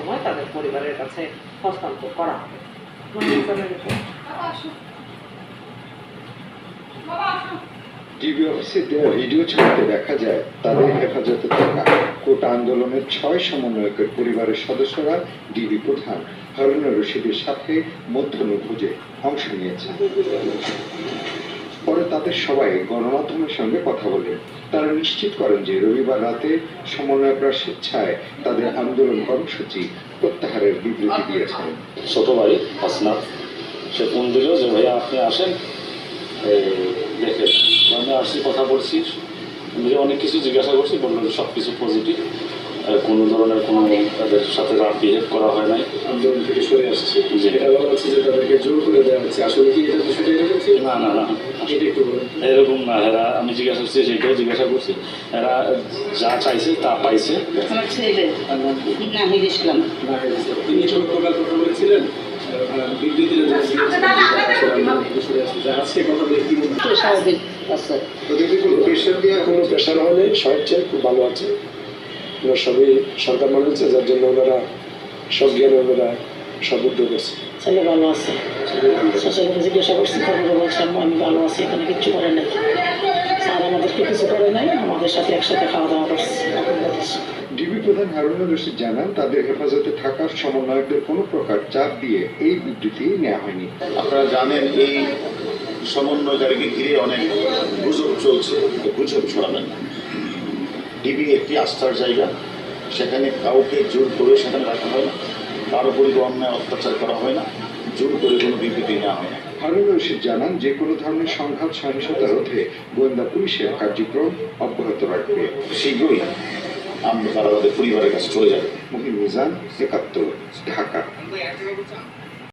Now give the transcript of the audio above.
সময় তাদের পরিবারের কাছে হস্তান্তর করা হবে। ডিবি অফিসে দেওয়া ভিডিও ছবিতে দেখা যায় তাদের হেফাজতে থাকা কোটা আন্দোলনের 6 সমন্বয়কের পরিবারের সদস্যরা ডিবি প্রধান হারুনুর রশিদের সাথে মধ্যাহ্নভোজে অংশ নিয়েছে। পরে তাদের সবাই গণমাধ্যমের সঙ্গে কথা বলেন। তারা নিশ্চিত করেন যে রবিবার রাতে সমন্বয়করা স্বেচ্ছায় তাদের আন্দোলন কর্মসূচি প্রত্যাহারের বিবৃতি দিয়েছেন। ছোট ভাই আসনাথ সে ফোন দিল যে ভাইয়া আপনি আসেন দেখে আমি আসছি, কথা বলছি, অনেক কিছু জিজ্ঞাসা করছি, বললো যে সব কিছু পজিটিভ, কোনো ধরনের কোনো তাদের সাথে রাত বিহেভ করা হয় নাই, আন্দোলন থেকে সরে আসছে। এটা বলা হচ্ছে যে তাদেরকে জোর করে দেওয়া হচ্ছে, আসলে কি এটা বিষয়টা এরকম ছিল? না না না, এটা একটু বলুন। এরকম না। এরা আমি জিজ্ঞাসা করছি, সেটাও জিজ্ঞাসা করছি, এরা যা চাইছে তা পাইছে। আমার ছেলে নাহিদ ইসলাম তিনি ছোট প্রকার কথা বলেছিলেন বিবৃতির আজকে কথা বলে কি স্বাভাবিক আছে। কোনো প্রেশার হলে সবচেয়ে খুব ভালো আছে। ওনারা সবই সরকার মানেছে, যার জন্য ওনারা সব জ্ঞান ওনারা সব উদ্যোগ করছে। ছেলে ভালো আছে, শ্বশুরকে জিজ্ঞাসা করছি, তারপরে বলছিলাম আমি ভালো আছি, এখানে কিচ্ছু করে নাই, স্যার আমাদেরকে কিছু করে নাই, আমাদের সাথে একসাথে খাওয়া দাওয়া করছে। ডিবি প্রধান হারুনুর রশিদ জানান তাদের হেফাজতে থাকা সমন্বয়কদের কোনো প্রকার চাপ দিয়ে এই বিবৃতি নেওয়া হয়নি। আপনারা জানেন এই সমন্বয়কারীকে ঘিরে অনেক গুজব চলছে, গুজব ছড়াবেন না। ডিবি একটি আস্থার জায়গা, সেখানে কাউকে জোর করে সেখানে রাখা হয় না, তার উপরই অন্যায় অত্যাচার করা হয় না, জোর করে কোনো বিবৃতি নেওয়া হয় না। হারুনুর রশিদ জানান যে কোনো ধরনের সংঘাত সহিংসতা রোধে গোয়েন্দা পুলিশের কার্যক্রম অব্যাহত রাখবে। শীঘ্রই আমরা তারা তাদের পরিবারের কাছে চলে যাবে। মহিন মিজান, ৭১, ঢাকা।